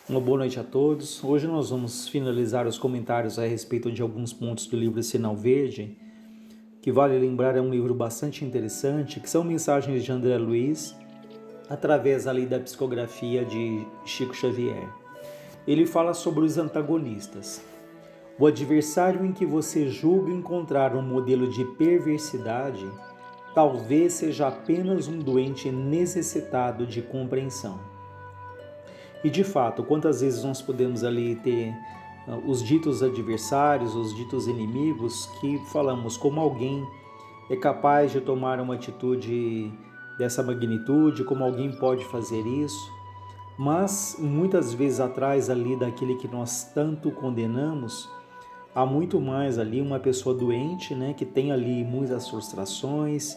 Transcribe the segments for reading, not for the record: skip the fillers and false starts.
Uma boa noite a todos. Hoje nós vamos finalizar os comentários a respeito de alguns pontos do livro Sinal Verde, que vale lembrar é um livro bastante interessante, que são mensagens de André Luiz, através ali da psicografia de Chico Xavier. Ele fala sobre os antagonistas. O adversário em que você julga encontrar um modelo de perversidade, talvez seja apenas um doente necessitado de compreensão. E de fato, quantas vezes nós podemos ali ter os ditos adversários, os ditos inimigos, que falamos como alguém é capaz de tomar uma atitude dessa magnitude, como alguém pode fazer isso, mas muitas vezes atrás ali daquele que nós tanto condenamos, há muito mais ali uma pessoa doente, né, que tem ali muitas frustrações,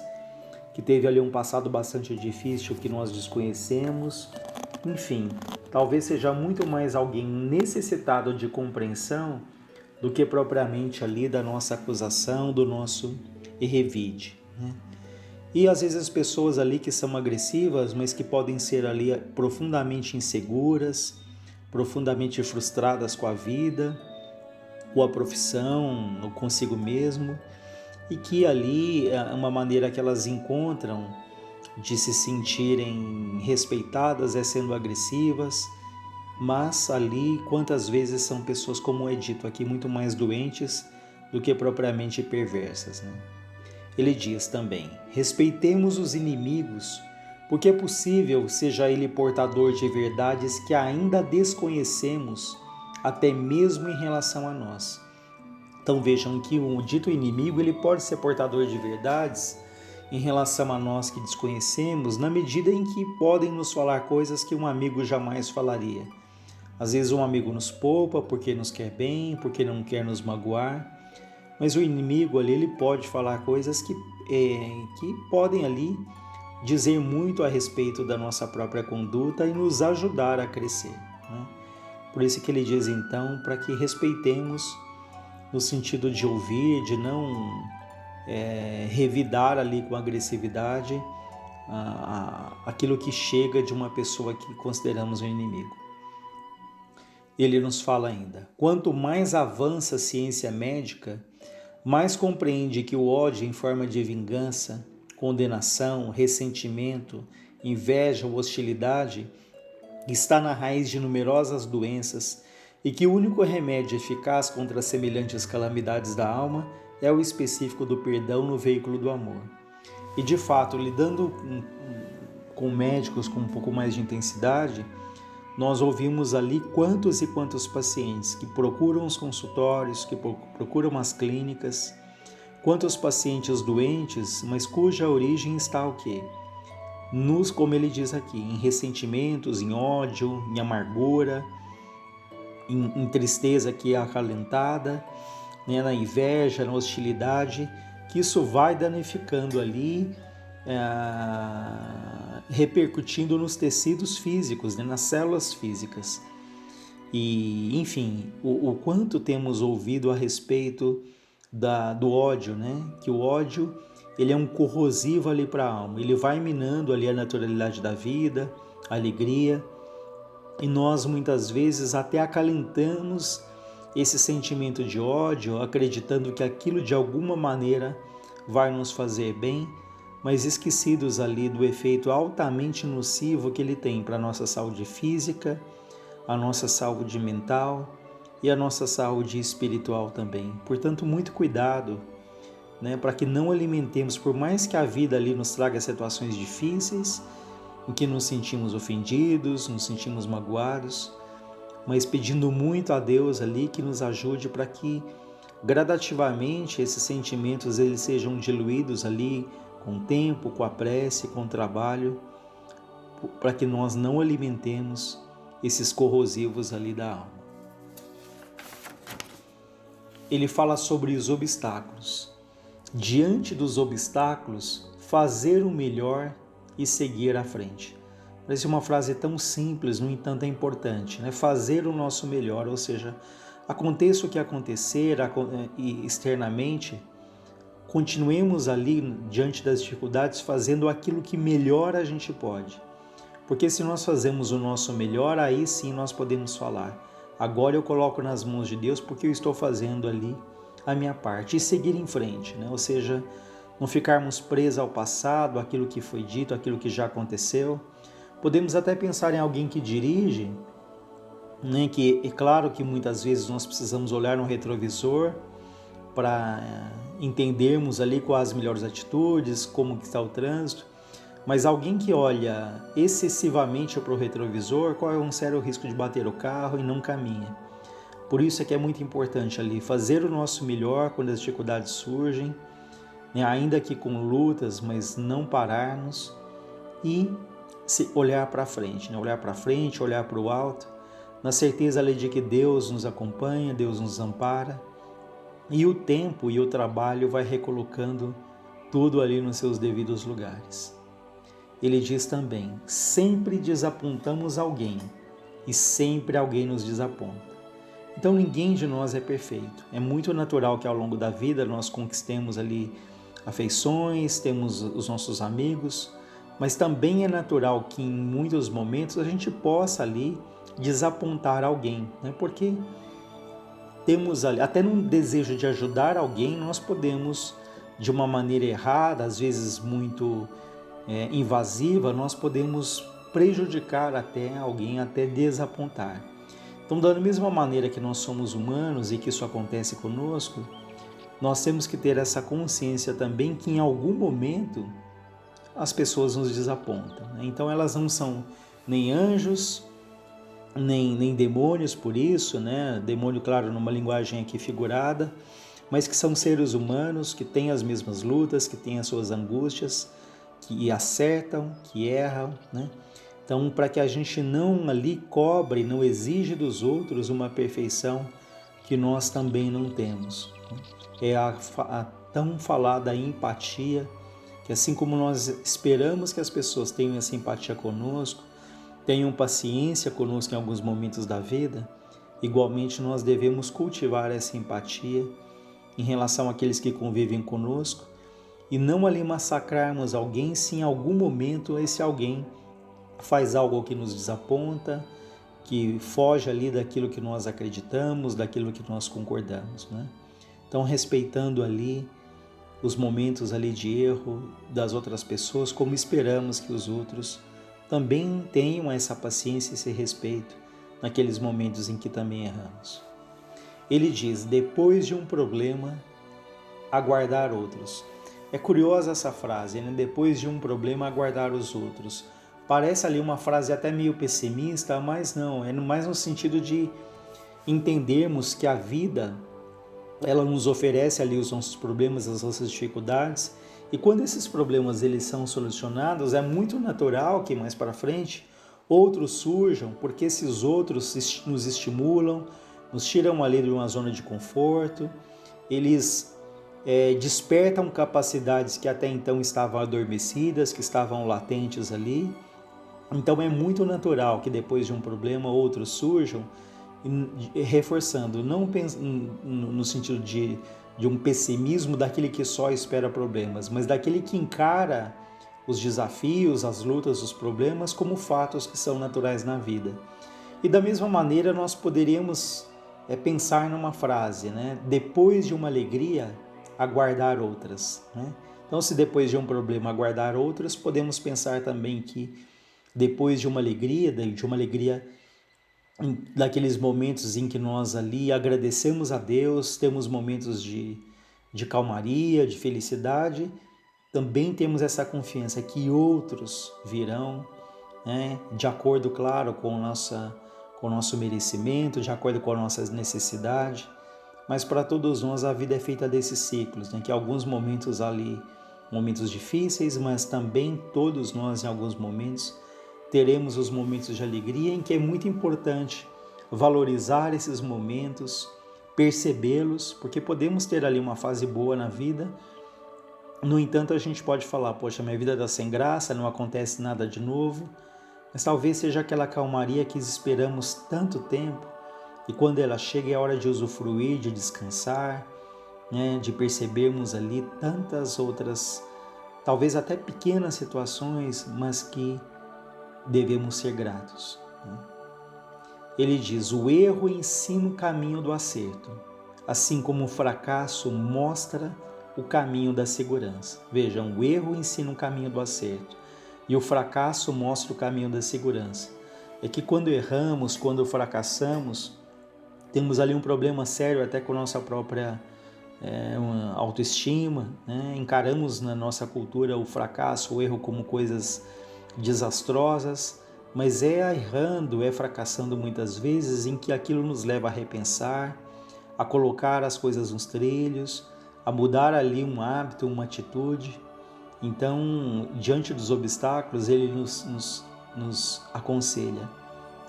que teve ali um passado bastante difícil que nós desconhecemos. Enfim, talvez seja muito mais alguém necessitado de compreensão do que propriamente ali da nossa acusação, do nosso revide, né? E às vezes as pessoas ali que são agressivas, mas que podem ser ali profundamente inseguras, profundamente frustradas com a vida, com a profissão, ou consigo mesmo, e que ali é uma maneira que elas encontram de se sentirem respeitadas é sendo agressivas, mas ali quantas vezes são pessoas, como é dito aqui, muito mais doentes do que propriamente perversas, né? Ele diz também: respeitemos os inimigos, porque é possível seja ele portador de verdades que ainda desconhecemos, até mesmo em relação a nós. Então vejam que o dito inimigo ele pode ser portador de verdades em relação a nós que desconhecemos, na medida em que podem nos falar coisas que um amigo jamais falaria. Às vezes um amigo nos poupa porque nos quer bem, porque não quer nos magoar, mas o inimigo ali ele pode falar coisas que podem ali dizer muito a respeito da nossa própria conduta e nos ajudar a crescer, né? Por isso que ele diz então para que respeitemos no sentido de ouvir, de não revidar ali com agressividade aquilo que chega de uma pessoa que consideramos um inimigo. Ele nos fala ainda: quanto mais avança a ciência médica, mais compreende que o ódio em forma de vingança, condenação, ressentimento, inveja ou hostilidade está na raiz de numerosas doenças e que o único remédio eficaz contra semelhantes calamidades da alma é o específico do perdão no veículo do amor. E de fato, lidando com médicos com um pouco mais de intensidade, nós ouvimos ali quantos e quantos pacientes que procuram os consultórios, que procuram as clínicas, quantos pacientes doentes, mas cuja origem está o quê? Como ele diz aqui, em ressentimentos, em ódio, em amargura, em tristeza que é acalentada, né, na inveja, na hostilidade, que isso vai danificando ali, repercutindo nos tecidos físicos, né, nas células físicas. E, enfim, o quanto temos ouvido a respeito do ódio, né? Que o ódio ele é um corrosivo ali para a alma, ele vai minando ali a naturalidade da vida, a alegria, e nós muitas vezes até acalentamos esse sentimento de ódio, acreditando que aquilo de alguma maneira vai nos fazer bem, mas esquecidos ali do efeito altamente nocivo que ele tem para a nossa saúde física, a nossa saúde mental e a nossa saúde espiritual também. Portanto, muito cuidado, né, para que não alimentemos, por mais que a vida ali nos traga situações difíceis, em que nos sentimos ofendidos, nos sentimos magoados, mas pedindo muito a Deus ali que nos ajude para que gradativamente esses sentimentos eles sejam diluídos ali com o tempo, com a prece, com o trabalho, para que nós não alimentemos esses corrosivos ali da alma. Ele fala sobre os obstáculos. Diante dos obstáculos, fazer o melhor e seguir à frente. Parece uma frase tão simples, no entanto é importante, né? Fazer o nosso melhor, ou seja, aconteça o que acontecer externamente, continuemos ali diante das dificuldades fazendo aquilo que melhor a gente pode. Porque se nós fazemos o nosso melhor, aí sim nós podemos falar: agora eu coloco nas mãos de Deus porque eu estou fazendo ali a minha parte, e seguir em frente, né? Ou seja, não ficarmos presos ao passado, aquilo que foi dito, aquilo que já aconteceu. Podemos até pensar em alguém que dirige, né? Que é claro que muitas vezes nós precisamos olhar no retrovisor para entendermos ali quais as melhores atitudes, como que está o trânsito. Mas alguém que olha excessivamente para o retrovisor, corre um sério risco de bater o carro e não caminha. Por isso é que é muito importante ali fazer o nosso melhor quando as dificuldades surgem, né? Ainda que com lutas, mas não pararmos e olhar para frente, né? Olhar para frente, olhar para o alto, na certeza ali de que Deus nos acompanha, Deus nos ampara, e o tempo e o trabalho vai recolocando tudo ali nos seus devidos lugares. Ele diz também: sempre desapontamos alguém e sempre alguém nos desaponta. Então ninguém de nós é perfeito. É muito natural que ao longo da vida nós conquistemos ali afeições, temos os nossos amigos, mas também é natural que em muitos momentos a gente possa ali desapontar alguém, né? Porque temos ali, até no desejo de ajudar alguém, nós podemos, de uma maneira errada, às vezes muito invasiva, nós podemos prejudicar até alguém, até desapontar. Então, da mesma maneira que nós somos humanos e que isso acontece conosco, nós temos que ter essa consciência também que em algum momento as pessoas nos desapontam, né? Então elas não são nem anjos, nem demônios por isso, né? Demônio, claro, numa linguagem aqui figurada, mas que são seres humanos, que têm as mesmas lutas, que têm as suas angústias, que acertam, que erram, né? Então, para que a gente não ali cobre, não exige dos outros uma perfeição que nós também não temos. É a tão falada empatia, que assim como nós esperamos que as pessoas tenham essa empatia conosco, tenham paciência conosco em alguns momentos da vida, igualmente nós devemos cultivar essa empatia em relação àqueles que convivem conosco e não ali massacrarmos alguém se em algum momento esse alguém faz algo que nos desaponta, que foge ali daquilo que nós acreditamos, daquilo que nós concordamos, né? Então, respeitando ali os momentos ali de erro das outras pessoas, como esperamos que os outros também tenham essa paciência e esse respeito naqueles momentos em que também erramos. Ele diz: depois de um problema, aguardar outros. É curiosa essa frase, né? Depois de um problema, aguardar os outros. Parece ali uma frase até meio pessimista, mas não, é mais no sentido de entendermos que a vida, ela nos oferece ali os nossos problemas, as nossas dificuldades, e quando esses problemas eles são solucionados, é muito natural que mais para frente outros surjam, porque esses outros nos estimulam, nos tiram ali de uma zona de conforto, eles despertam capacidades que até então estavam adormecidas, que estavam latentes ali. Então é muito natural que depois de um problema outros surjam, reforçando, não no sentido de um pessimismo daquele que só espera problemas, mas daquele que encara os desafios, as lutas, os problemas como fatos que são naturais na vida. E da mesma maneira nós poderíamos pensar numa frase, né? Depois de uma alegria, aguardar outras, né? Então, se depois de um problema aguardar outras, podemos pensar também que depois de uma alegria daqueles momentos em que nós ali agradecemos a Deus, temos momentos de calmaria, de felicidade, também temos essa confiança que outros virão, né, de acordo, claro, com o nosso merecimento, de acordo com a nossa necessidade, mas para todos nós a vida é feita desses ciclos, né, que alguns momentos ali, momentos difíceis, mas também todos nós em alguns momentos teremos os momentos de alegria em que é muito importante valorizar esses momentos, percebê-los, porque podemos ter ali uma fase boa na vida. No entanto, a gente pode falar: poxa, minha vida está sem graça, não acontece nada de novo. Mas talvez seja aquela calmaria que esperamos tanto tempo e quando ela chega é hora de usufruir, de descansar, né, de percebermos ali tantas outras, talvez até pequenas situações, mas que devemos ser gratos. Ele diz: o erro ensina o caminho do acerto, assim como o fracasso mostra o caminho da segurança. Vejam, o erro ensina o caminho do acerto e o fracasso mostra o caminho da segurança. É que quando erramos, quando fracassamos, temos ali um problema sério até com a nossa própria uma autoestima, né? Encaramos na nossa cultura o fracasso, o erro como coisas desastrosas, mas é errando, é fracassando muitas vezes em que aquilo nos leva a repensar, a colocar as coisas nos trilhos, a mudar ali um hábito, uma atitude. Então, diante dos obstáculos, ele nos aconselha,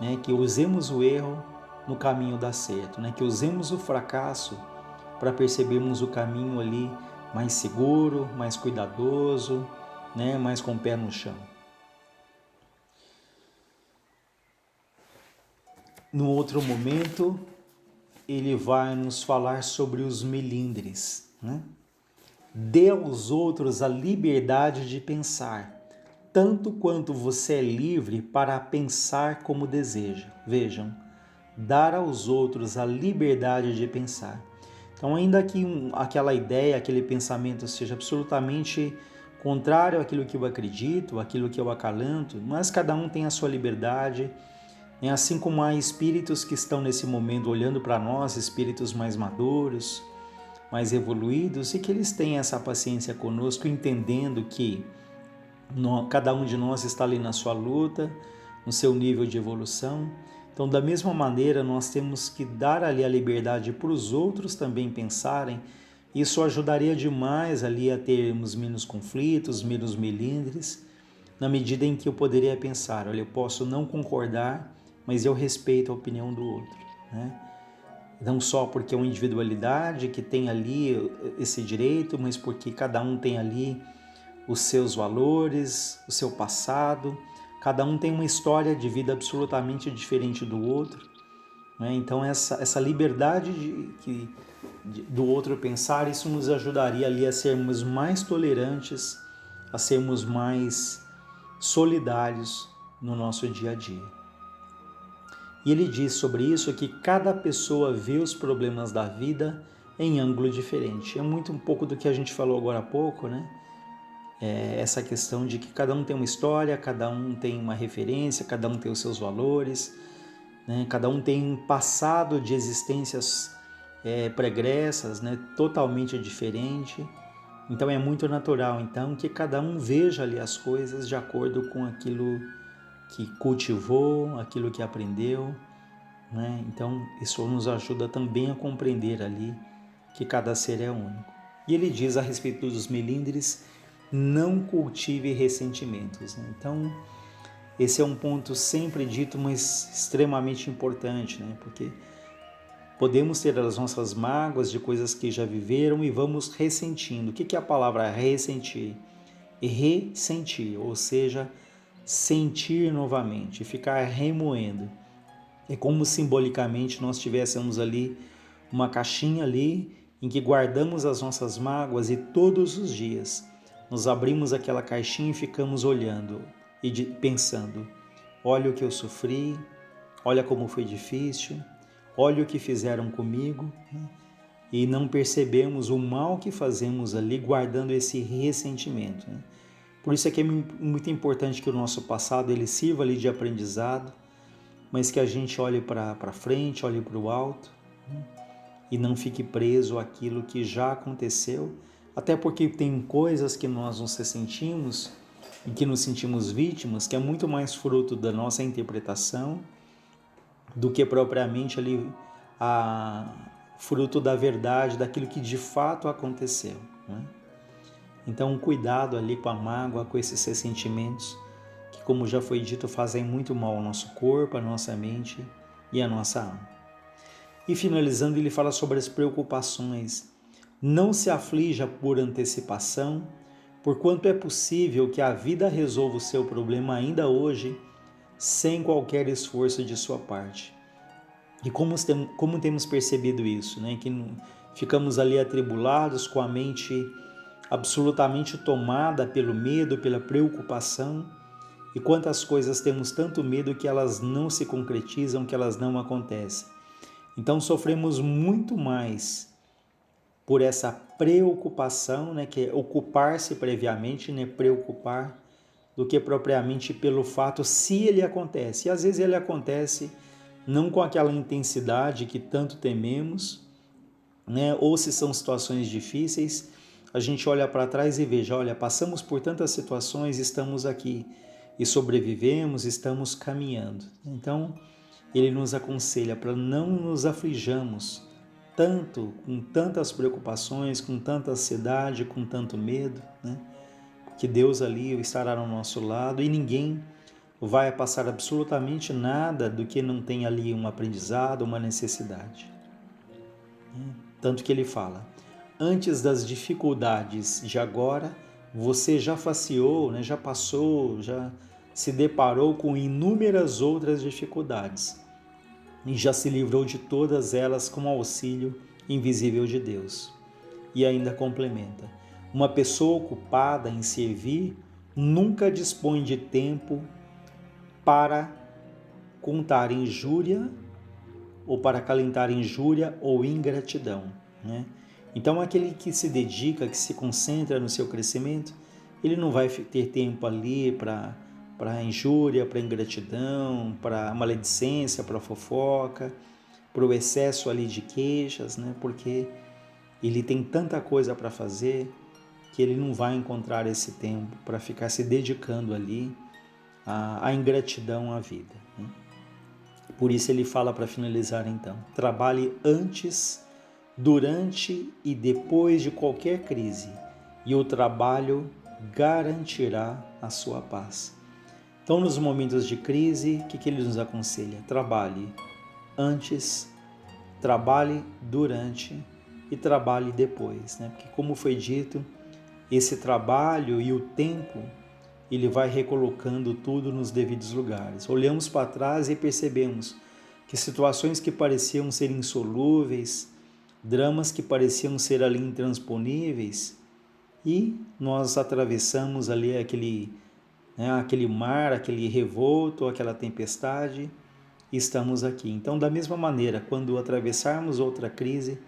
né, que usemos o erro no caminho do acerto, né, que usemos o fracasso para percebermos o caminho ali mais seguro, mais cuidadoso, né, mais com o pé no chão. No outro momento, ele vai nos falar sobre os melindres, né? Dê aos outros a liberdade de pensar, tanto quanto você é livre para pensar como deseja. Vejam, dar aos outros a liberdade de pensar. Então, ainda que aquela ideia, aquele pensamento seja absolutamente contrário àquilo que eu acredito, àquilo que eu acalanto, mas cada um tem a sua liberdade. Assim como há espíritos que estão nesse momento olhando para nós, espíritos mais maduros, mais evoluídos, e que eles têm essa paciência conosco, entendendo que cada um de nós está ali na sua luta, no seu nível de evolução. Então, da mesma maneira, nós temos que dar ali a liberdade para os outros também pensarem. Isso ajudaria demais ali a termos menos conflitos, menos melindres, na medida em que eu poderia pensar, olha, eu posso não concordar, mas eu respeito a opinião do outro, né? Não só porque é uma individualidade que tem ali esse direito, mas porque cada um tem ali os seus valores, o seu passado, cada um tem uma história de vida absolutamente diferente do outro, né? Então essa liberdade do outro pensar, isso nos ajudaria ali a sermos mais tolerantes, a sermos mais solidários no nosso dia a dia. E ele diz sobre isso que cada pessoa vê os problemas da vida em ângulo diferente. É muito um pouco do que a gente falou agora há pouco, né? Essa questão de que cada um tem uma história, cada um tem uma referência, cada um tem os seus valores, né? Cada um tem um passado de existências pregressas, né? Totalmente diferente. Então é muito natural então que cada um veja ali as coisas de acordo com aquilo que cultivou, aquilo que aprendeu, né? Então isso nos ajuda também a compreender ali que cada ser é único. E ele diz a respeito dos melindres: não cultive ressentimentos, né? Então esse é um ponto sempre dito, mas extremamente importante, né? Porque podemos ter as nossas mágoas de coisas que já viveram e vamos ressentindo. O que é a palavra ressentir? Ressentir, ou seja, sentir novamente, ficar remoendo. É como simbolicamente nós tivéssemos ali uma caixinha ali em que guardamos as nossas mágoas e todos os dias nos abrimos aquela caixinha e ficamos olhando e pensando: olha o que eu sofri, olha como foi difícil, olha o que fizeram comigo, né? E não percebemos o mal que fazemos ali guardando esse ressentimento, né? Por isso é que é muito importante que o nosso passado ele sirva ali de aprendizado, mas que a gente olhe para frente, olhe para o alto, né? E não fique preso àquilo que já aconteceu, até porque tem coisas que nós nos ressentimos e que nos sentimos vítimas, que é muito mais fruto da nossa interpretação do que propriamente ali fruto da verdade, daquilo que de fato aconteceu, né? Então, cuidado ali com a mágoa, com esses ressentimentos, que, como já foi dito, fazem muito mal ao nosso corpo, à nossa mente e à nossa alma. E finalizando, ele fala sobre as preocupações. Não se aflija por antecipação, porquanto é possível que a vida resolva o seu problema ainda hoje, sem qualquer esforço de sua parte. E como temos percebido isso, né? Que ficamos ali atribulados, com a mente absolutamente tomada pelo medo, pela preocupação, E quantas coisas temos tanto medo que elas não se concretizam, que elas não acontecem. Então sofremos muito mais por essa preocupação, né, que é ocupar-se previamente, né, preocupar, do que propriamente pelo fato se ele acontece. E às vezes ele acontece não com aquela intensidade que tanto tememos, né, ou se são situações difíceis, a gente olha para trás e veja, olha, passamos por tantas situações, estamos aqui e sobrevivemos, estamos caminhando. Então, ele nos aconselha para não nos aflijamos tanto, com tantas preocupações, com tanta ansiedade, com tanto medo, né? Que Deus ali estará ao nosso lado e ninguém vai passar absolutamente nada do que não tem ali um aprendizado, uma necessidade. Tanto que ele fala, antes das dificuldades de agora, você já faceou, né? Já passou, já se deparou com inúmeras outras dificuldades e já se livrou de todas elas com o auxílio invisível de Deus. E ainda complementa, uma pessoa ocupada em servir nunca dispõe de tempo para contar injúria ou para acalentar injúria ou ingratidão, né? Então aquele que se dedica, que se concentra no seu crescimento, ele não vai ter tempo ali para injúria, para ingratidão, para maledicência, para fofoca, para o excesso ali de queixas, né? Porque ele tem tanta coisa para fazer que ele não vai encontrar esse tempo para ficar se dedicando ali à ingratidão à vida, né? Por isso ele fala para finalizar então, trabalhe antes, durante e depois de qualquer crise, e o trabalho garantirá a sua paz. Então, nos momentos de crise, o que ele nos aconselha? Trabalhe antes, trabalhe durante e trabalhe depois, né? Porque, como foi dito, esse trabalho e o tempo, ele vai recolocando tudo nos devidos lugares. Olhamos para trás e percebemos que situações que pareciam ser insolúveis, dramas que pareciam ser ali intransponíveis, e nós atravessamos ali aquele mar, aquele revolto, aquela tempestade, e estamos aqui. Então, da mesma maneira, quando atravessarmos outra crise,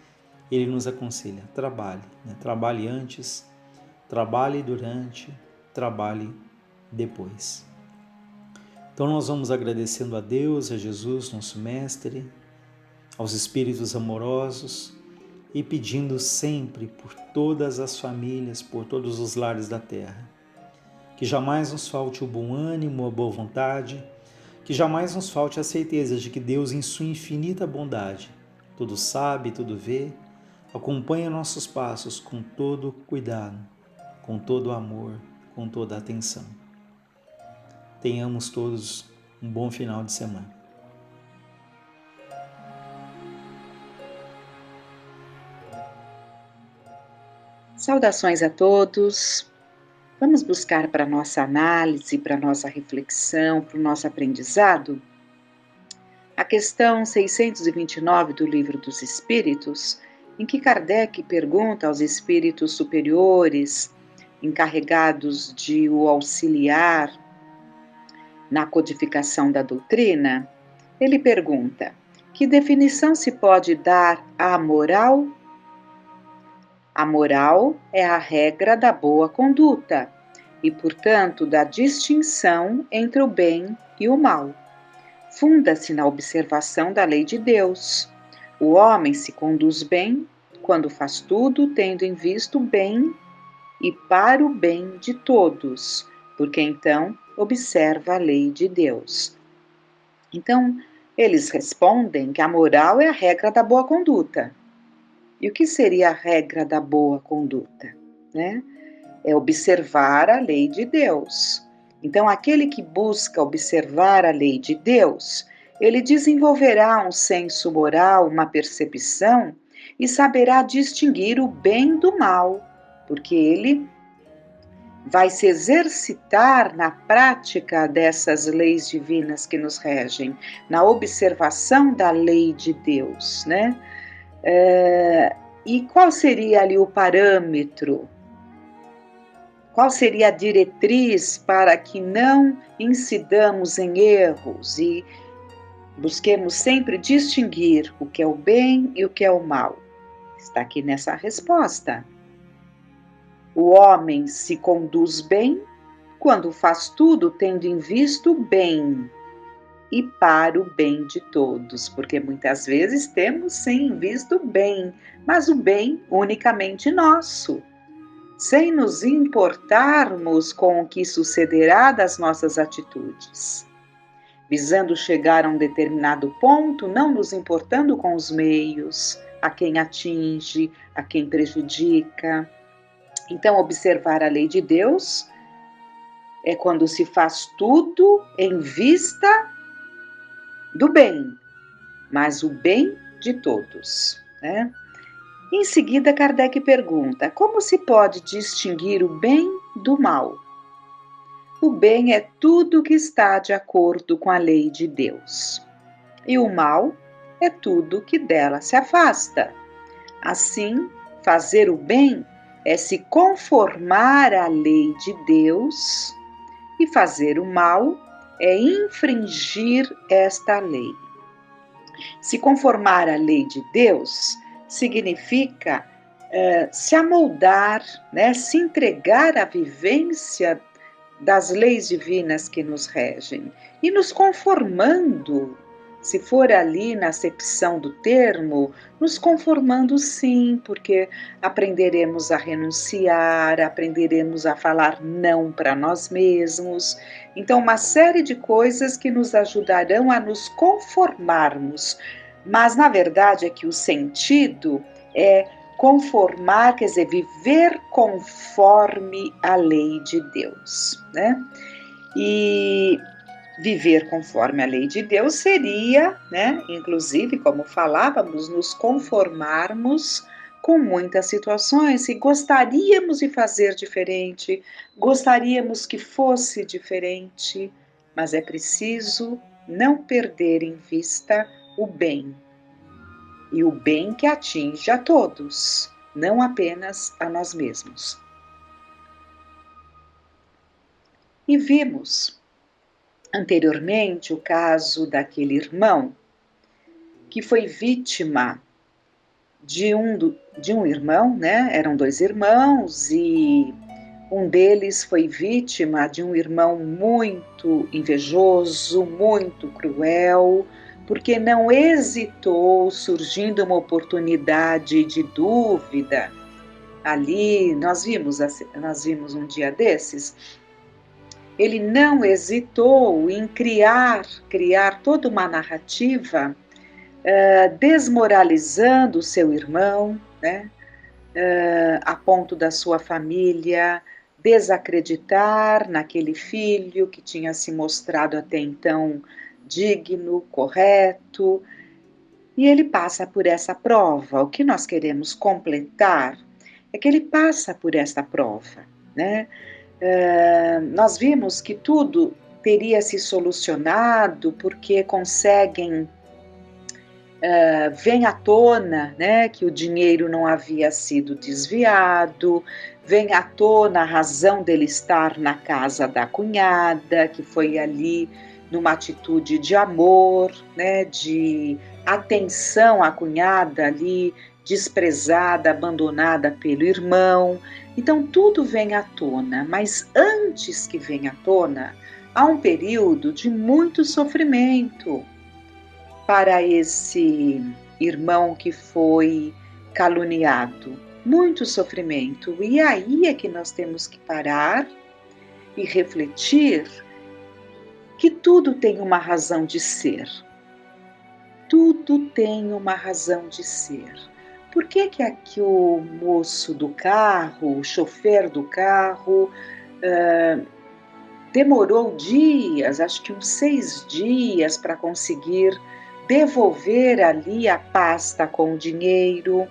ele nos aconselha, trabalhe, né? Trabalhe antes, trabalhe durante, trabalhe depois. Então nós vamos agradecendo a Deus, a Jesus, nosso Mestre, aos Espíritos amorosos e pedindo sempre por todas as famílias, por todos os lares da terra. Que jamais nos falte o bom ânimo, a boa vontade, que jamais nos falte a certeza de que Deus, em sua infinita bondade, tudo sabe, tudo vê, acompanha nossos passos com todo cuidado, com todo amor, com toda atenção. Tenhamos todos um bom final de semana. Saudações a todos. Vamos buscar para nossa análise, para nossa reflexão, para o nosso aprendizado, a questão 629 do Livro dos Espíritos, em que Kardec pergunta aos espíritos superiores encarregados de o auxiliar na codificação da doutrina. Ele pergunta: que definição se pode dar à moral? A moral é a regra da boa conduta e, portanto, da distinção entre o bem e o mal. Funda-se na observação da lei de Deus. O homem se conduz bem quando faz tudo tendo em vista o bem e para o bem de todos, porque então observa a lei de Deus. Então, eles respondem que a moral é a regra da boa conduta. E o que seria a regra da boa conduta, né? É observar a lei de Deus. Então, aquele que busca observar a lei de Deus, ele desenvolverá um senso moral, uma percepção e saberá distinguir o bem do mal, porque ele vai se exercitar na prática dessas leis divinas que nos regem, na observação da lei de Deus, né? E qual seria ali o parâmetro? Qual seria a diretriz para que não incidamos em erros e busquemos sempre distinguir o que é o bem e o que é o mal? Está aqui nessa resposta. O homem se conduz bem quando faz tudo tendo em vista o bem e para o bem de todos, porque muitas vezes temos sim em vista o bem, mas o bem unicamente nosso, sem nos importarmos com o que sucederá das nossas atitudes, visando chegar a um determinado ponto, não nos importando com os meios, a quem atinge, a quem prejudica. Então, observar a lei de Deus é quando se faz tudo em vista do bem, mas o bem de todos, né? Em seguida, Kardec pergunta: como se pode distinguir o bem do mal? O bem é tudo que está de acordo com a lei de Deus, e o mal é tudo que dela se afasta. Assim, fazer o bem é se conformar à lei de Deus, e fazer o mal é infringir esta lei. Se conformar à lei de Deus significa se amoldar, né, se entregar à vivência das leis divinas que nos regem e nos conformando, se for ali na acepção do termo, nos conformando sim, porque aprenderemos a renunciar, aprenderemos a falar não para nós mesmos. Então, uma série de coisas que nos ajudarão a nos conformarmos. Mas, na verdade, é que o sentido é conformar, quer dizer, viver conforme a lei de Deus, né? E viver conforme a lei de Deus seria, né, inclusive, como falávamos, nos conformarmos com muitas situações e gostaríamos de fazer diferente, gostaríamos que fosse diferente, mas é preciso não perder em vista o bem, e o bem que atinge a todos, não apenas a nós mesmos. E vimos anteriormente o caso daquele irmão que foi vítima de um irmão, né? Eram dois irmãos e um deles foi vítima de um irmão muito invejoso, muito cruel, porque não hesitou, surgindo uma oportunidade de dúvida. Ali, nós vimos um dia desses, ele não hesitou em criar toda uma narrativa desmoralizando o seu irmão, né? A ponto da sua família desacreditar naquele filho que tinha se mostrado até então digno, correto, e ele passa por essa prova. O que nós queremos completar é que ele passa por essa prova, né? Nós vimos que tudo teria se solucionado porque vem à tona, né, que o dinheiro não havia sido desviado, vem à tona a razão dele estar na casa da cunhada, que foi ali numa atitude de amor, né, de atenção à cunhada ali, desprezada, abandonada pelo irmão. Então tudo vem à tona, mas antes que venha à tona, há um período de muito sofrimento para esse irmão que foi caluniado. Muito sofrimento. E aí é que nós temos que parar e refletir que tudo tem uma razão de ser. Tudo tem uma razão de ser. Por que que aqui o moço do carro, o chofer do carro, demorou dias, acho que uns 6 dias, para conseguir devolver ali a pasta com o dinheiro?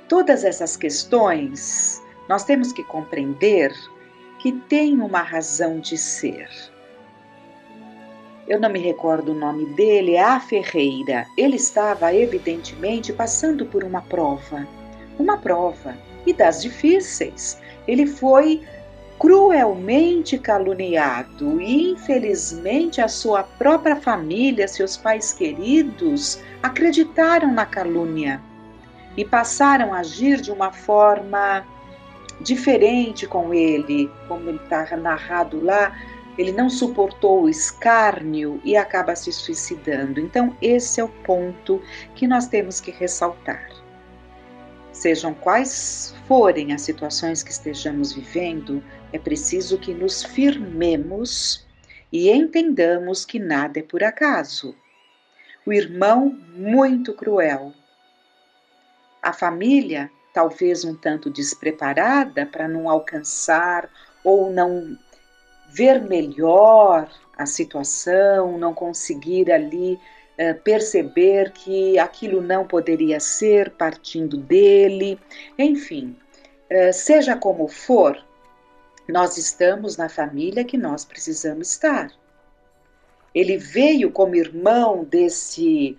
Todas essas questões nós temos que compreender que tem uma razão de ser. Eu não me recordo o nome dele, é A Ferreira. Ele estava evidentemente passando por uma prova. e das difíceis. Ele foi cruelmente caluniado e, infelizmente, a sua própria família, seus pais queridos, acreditaram na calúnia e passaram a agir de uma forma diferente com ele, como ele está narrado lá. Ele não suportou o escárnio e acaba se suicidando. Então, esse é o ponto que nós temos que ressaltar. Sejam quais forem as situações que estejamos vivendo, é preciso que nos firmemos e entendamos que nada é por acaso. O irmão muito cruel, a família talvez um tanto despreparada para não alcançar ou não ver melhor a situação, não conseguir ali perceber que aquilo não poderia ser partindo dele. Enfim, seja como for, nós estamos na família que nós precisamos estar. Ele veio como irmão desse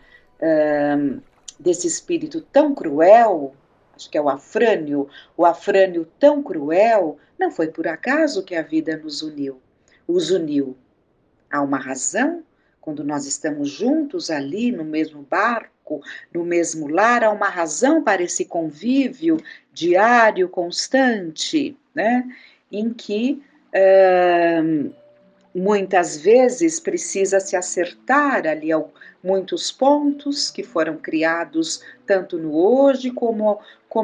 espírito tão cruel, acho que é o Afrânio tão cruel. Não foi por acaso que a vida os uniu. Há uma razão, quando nós estamos juntos ali no mesmo barco, no mesmo lar, há uma razão para esse convívio diário, constante, né? Em que muitas vezes precisa se acertar ali muitos pontos que foram criados tanto no hoje como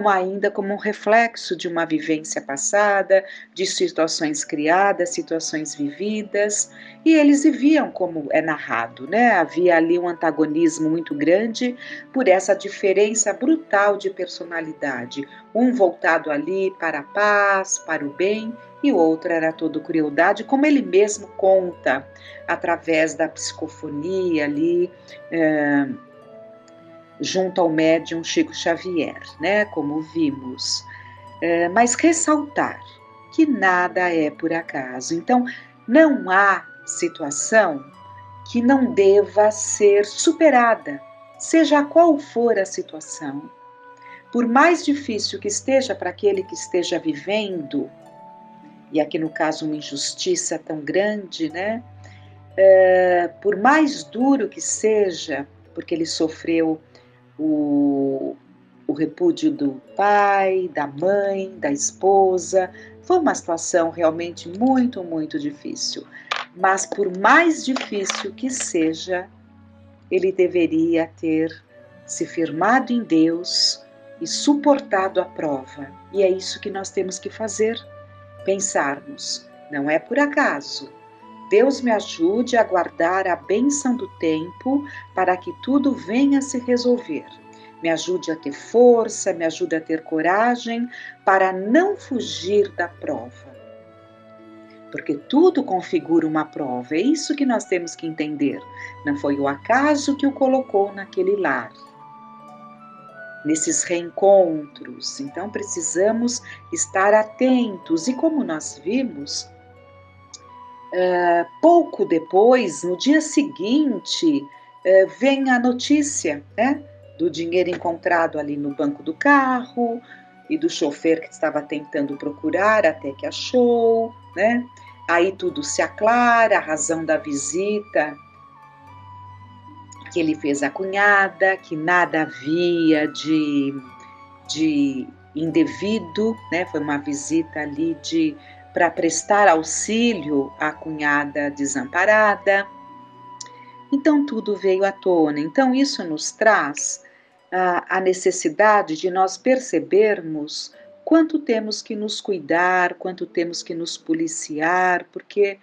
ainda como um reflexo de uma vivência passada, de situações criadas, situações vividas, e eles viviam como é narrado, né? Havia ali um antagonismo muito grande por essa diferença brutal de personalidade, um voltado ali para a paz, para o bem, e o outro era todo crueldade, como ele mesmo conta, através da psicofonia ali, junto ao médium Chico Xavier, né, como vimos. Mas ressaltar que nada é por acaso. Então, não há situação que não deva ser superada, seja qual for a situação. Por mais difícil que esteja para aquele que esteja vivendo, e aqui no caso uma injustiça tão grande, né? Por mais duro que seja, porque ele sofreu o repúdio do pai, da mãe, da esposa, foi uma situação realmente muito, muito difícil. Mas por mais difícil que seja, ele deveria ter se firmado em Deus e suportado a prova. E é isso que nós temos que fazer. Pensarmos, não é por acaso. Deus me ajude a guardar a bênção do tempo para que tudo venha a se resolver. Me ajude a ter força, me ajude a ter coragem para não fugir da prova. Porque tudo configura uma prova, é isso que nós temos que entender. Não foi o acaso que o colocou naquele lar, nesses reencontros. Então precisamos estar atentos. E como nós vimos, pouco depois, no dia seguinte, vem a notícia, né, do dinheiro encontrado ali no banco do carro e do chofer que estava tentando procurar até que achou, né? Aí tudo se aclara, a razão da visita que ele fez à cunhada, que nada havia de indevido, né? Foi uma visita ali para prestar auxílio à cunhada desamparada. Então tudo veio à tona. Então isso nos traz a necessidade de nós percebermos quanto temos que nos cuidar, quanto temos que nos policiar, porque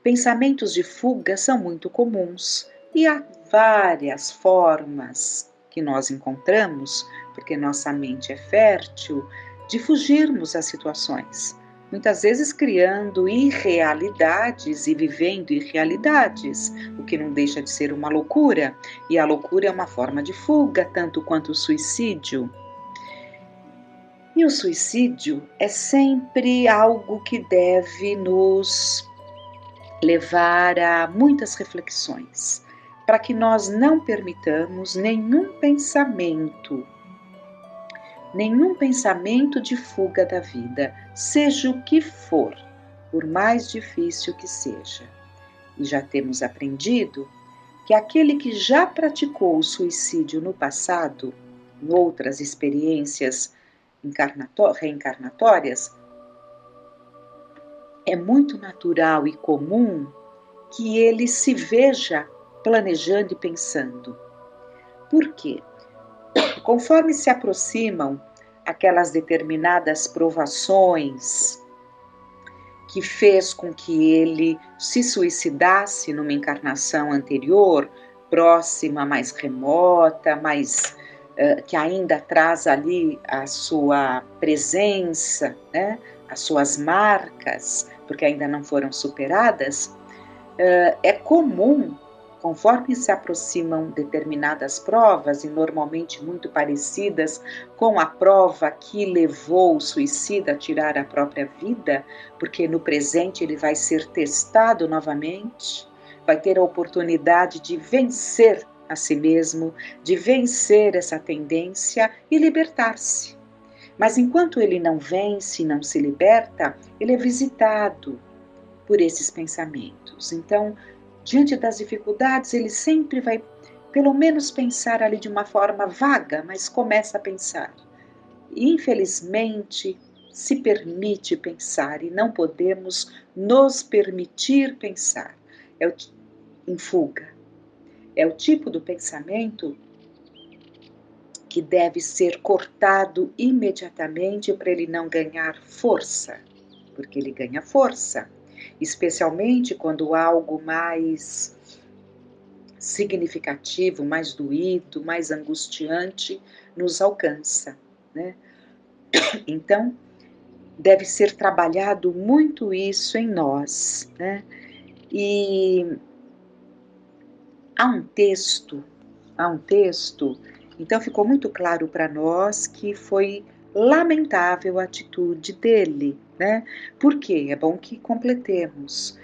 pensamentos de fuga são muito comuns e há várias formas que nós encontramos, porque nossa mente é fértil, de fugirmos às situações. Muitas vezes criando irrealidades e vivendo irrealidades, o que não deixa de ser uma loucura. E a loucura é uma forma de fuga, tanto quanto o suicídio. E o suicídio é sempre algo que deve nos levar a muitas reflexões, para que nós não permitamos nenhum pensamento nenhum pensamento de fuga da vida, seja o que for, por mais difícil que seja. E já temos aprendido que aquele que já praticou o suicídio no passado, em outras experiências reencarnatórias, é muito natural e comum que ele se veja planejando e pensando. Por quê? Conforme se aproximam aquelas determinadas provações que fez com que ele se suicidasse numa encarnação anterior, próxima, mais remota, que ainda traz ali a sua presença, né? As suas marcas, porque ainda não foram superadas, é comum, conforme se aproximam determinadas provas, e normalmente muito parecidas com a prova que levou o suicida a tirar a própria vida, porque no presente ele vai ser testado novamente, vai ter a oportunidade de vencer a si mesmo, de vencer essa tendência e libertar-se. Mas enquanto ele não vence, não se liberta, ele é visitado por esses pensamentos. Então, diante das dificuldades, ele sempre vai, pelo menos, pensar ali de uma forma vaga, mas começa a pensar. E, infelizmente, se permite pensar e não podemos nos permitir pensar. Em fuga. É o tipo do pensamento que deve ser cortado imediatamente para ele não ganhar força, porque ele ganha força, especialmente quando algo mais significativo, mais doído, mais angustiante nos alcança, né? Então, deve ser trabalhado muito isso em nós, né? E há um texto, então ficou muito claro para nós que foi lamentável a atitude dele, né? Por quê? É bom que completemos.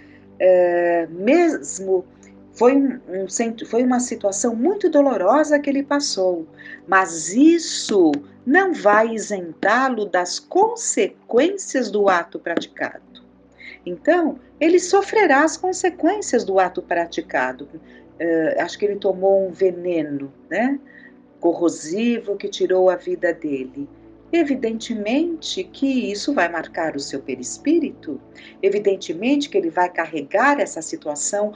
Mesmo foi uma situação muito dolorosa que ele passou, mas isso não vai isentá-lo das consequências do ato praticado. Então, ele sofrerá as consequências do ato praticado. Acho que ele tomou um veneno, né, corrosivo que tirou a vida dele. Evidentemente que isso vai marcar o seu perispírito, evidentemente que ele vai carregar essa situação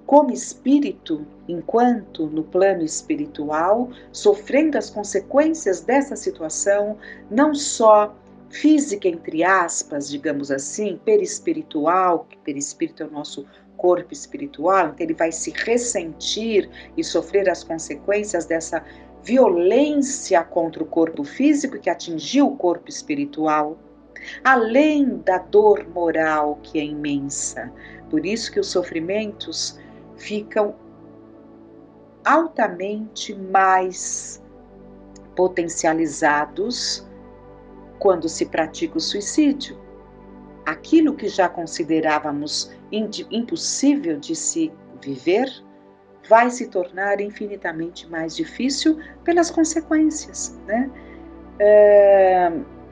como espírito, enquanto no plano espiritual, sofrendo as consequências dessa situação, não só física, entre aspas, digamos assim, perispiritual, que perispírito é o nosso corpo espiritual, então ele vai se ressentir e sofrer as consequências dessa violência contra o corpo físico que atingiu o corpo espiritual, além da dor moral que é imensa. Por isso que os sofrimentos ficam altamente mais potencializados quando se pratica o suicídio. Aquilo que já considerávamos impossível de se viver vai se tornar infinitamente mais difícil pelas consequências, né?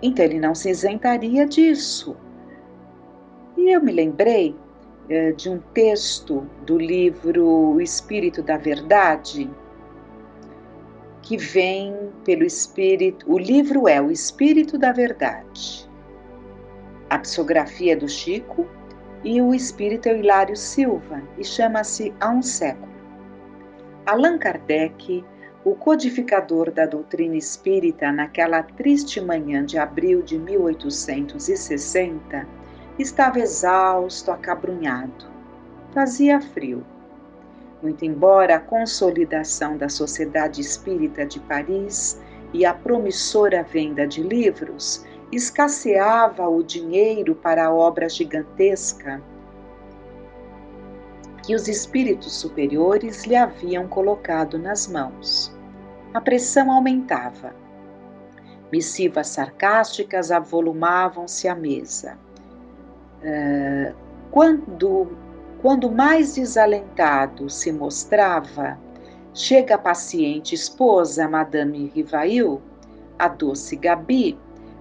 Então ele não se isentaria disso. E eu me lembrei de um texto do livro O Espírito da Verdade, que vem pelo Espírito. O livro é O Espírito da Verdade. A psicografia é do Chico e o Espírito é o Hilário Silva e chama-se Há um Século. Allan Kardec, o codificador da doutrina espírita naquela triste manhã de abril de 1860, estava exausto, acabrunhado. Fazia frio. Muito embora a consolidação da Sociedade Espírita de Paris e a promissora venda de livros, escasseava o dinheiro para a obra gigantesca que os espíritos superiores lhe haviam colocado nas mãos. A pressão aumentava. Missivas sarcásticas avolumavam-se à mesa. Quando mais desalentado se mostrava, chega a paciente esposa, Madame Rivail, a doce Gabi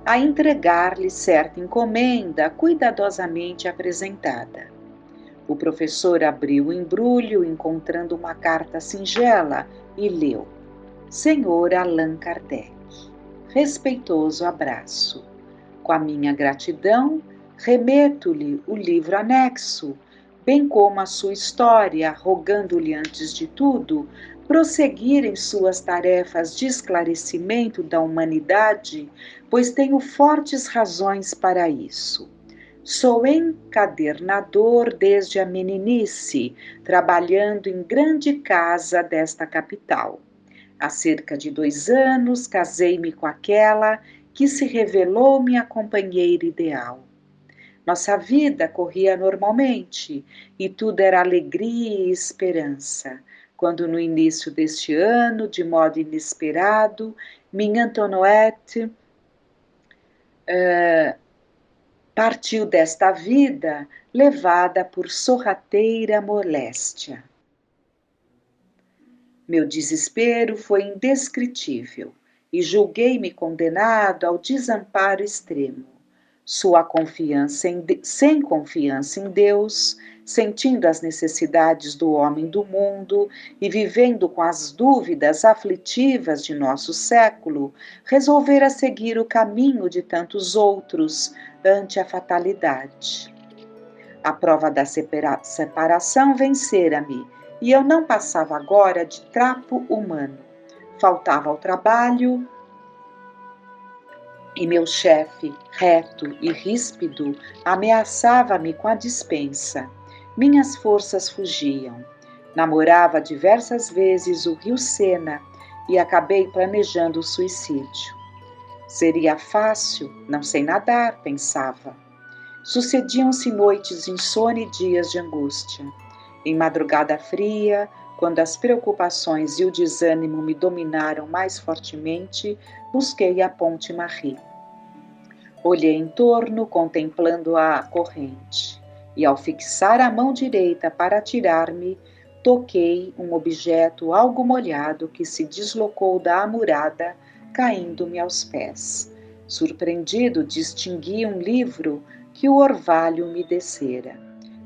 a entregar-lhe certa encomenda cuidadosamente apresentada. O professor abriu o embrulho, encontrando uma carta singela, e leu: Senhor Allan Kardec, respeitoso abraço. Com a minha gratidão, remeto-lhe o livro anexo, bem como a sua história, rogando-lhe, antes de tudo, prosseguir em suas tarefas de esclarecimento da humanidade, pois tenho fortes razões para isso. Sou encadernador desde a meninice, trabalhando em grande casa desta capital. Há cerca de 2 anos, casei-me com aquela que se revelou minha companheira ideal. Nossa vida corria normalmente e tudo era alegria e esperança, quando no início deste ano, de modo inesperado, minha Antoinette partiu desta vida levada por sorrateira moléstia. Meu desespero foi indescritível e julguei-me condenado ao desamparo extremo. Sem confiança em Deus, sentindo as necessidades do homem do mundo e vivendo com as dúvidas aflitivas de nosso século, resolvera seguir o caminho de tantos outros ante a fatalidade. A prova da separação vencera-me, e eu não passava agora de trapo humano. Faltava ao trabalho, e meu chefe, reto e ríspido, ameaçava-me com a dispensa. Minhas forças fugiam. Namorava diversas vezes o rio Sena e acabei planejando o suicídio. Seria fácil, não sei nadar, pensava. Sucediam-se noites de insônia e dias de angústia. Em madrugada fria, quando as preocupações e o desânimo me dominaram mais fortemente, busquei a Ponte Marie. Olhei em torno, contemplando a corrente, e ao fixar a mão direita para atirar-me, toquei um objeto algo molhado que se deslocou da amurada, caindo-me aos pés. Surpreendido, distingui um livro que o orvalho me descera.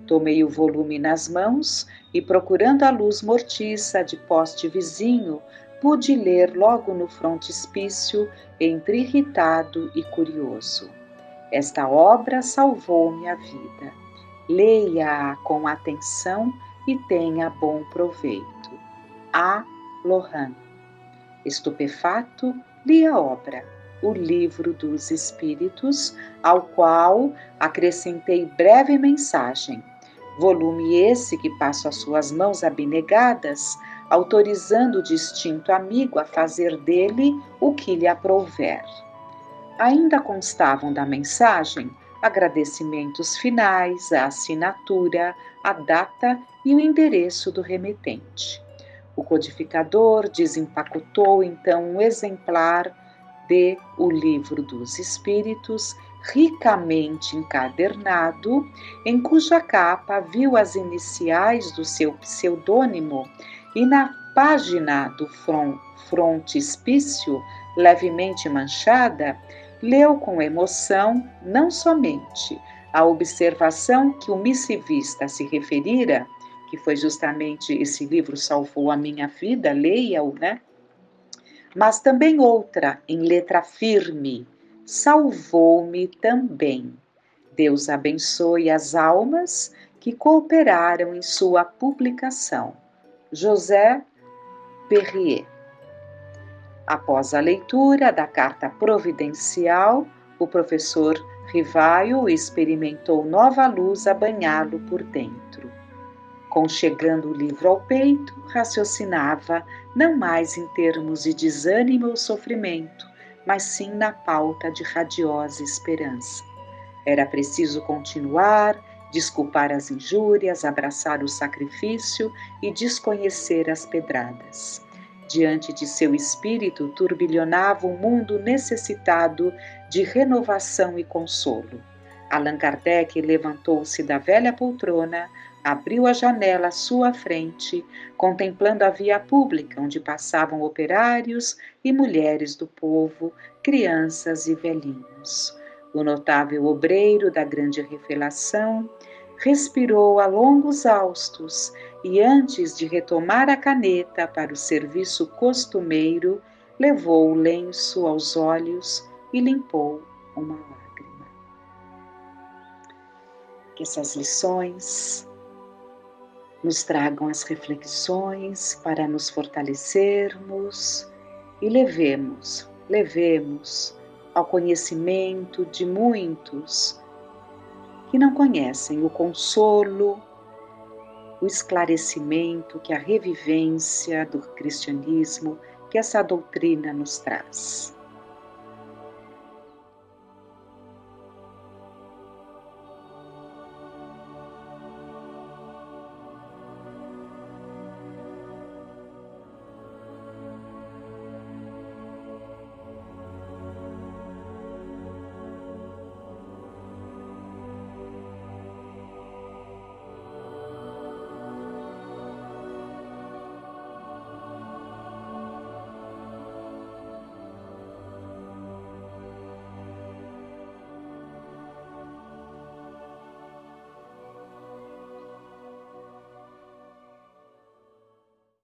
Tomei o volume nas mãos e, procurando a luz mortiça de poste vizinho, pude ler logo no frontispício, entre irritado e curioso. Esta obra salvou-me a vida. Leia-a com atenção e tenha bom proveito. A. Lohan. Estupefato, li a obra, o Livro dos Espíritos, ao qual acrescentei breve mensagem. Volume esse que passo às suas mãos abnegadas, autorizando o distinto amigo a fazer dele o que lhe aprouver. Ainda constavam da mensagem agradecimentos finais, a assinatura, a data e o endereço do remetente. O codificador desempacotou então um exemplar de O Livro dos Espíritos, ricamente encadernado, em cuja capa viu as iniciais do seu pseudônimo e na página do frontispício, levemente manchada, leu com emoção não somente a observação que o missivista se referira, que foi justamente esse livro salvou a minha vida, leia-o, né? Mas também outra, em letra firme, salvou-me também. Deus abençoe as almas que cooperaram em sua publicação. José Perrier. Após a leitura da carta providencial, o professor Rivaio experimentou nova luz a banhá-lo por dentro. Conchegando o livro ao peito, raciocinava não mais em termos de desânimo ou sofrimento, mas sim na pauta de radiosa esperança. Era preciso continuar, desculpar as injúrias, abraçar o sacrifício e desconhecer as pedradas. Diante de seu espírito turbilhonava um mundo necessitado de renovação e consolo. Allan Kardec levantou-se da velha poltrona, abriu a janela à sua frente, contemplando a via pública onde passavam operários e mulheres do povo, crianças e velhinhos. O notável obreiro da grande revelação respirou a longos haustos e, antes de retomar a caneta para o serviço costumeiro, levou o lenço aos olhos e limpou uma lágrima. Que essas lições nos tragam as reflexões para nos fortalecermos e levemos ao conhecimento de muitos que não conhecem o consolo, o esclarecimento que a revivência do cristianismo, que essa doutrina nos traz.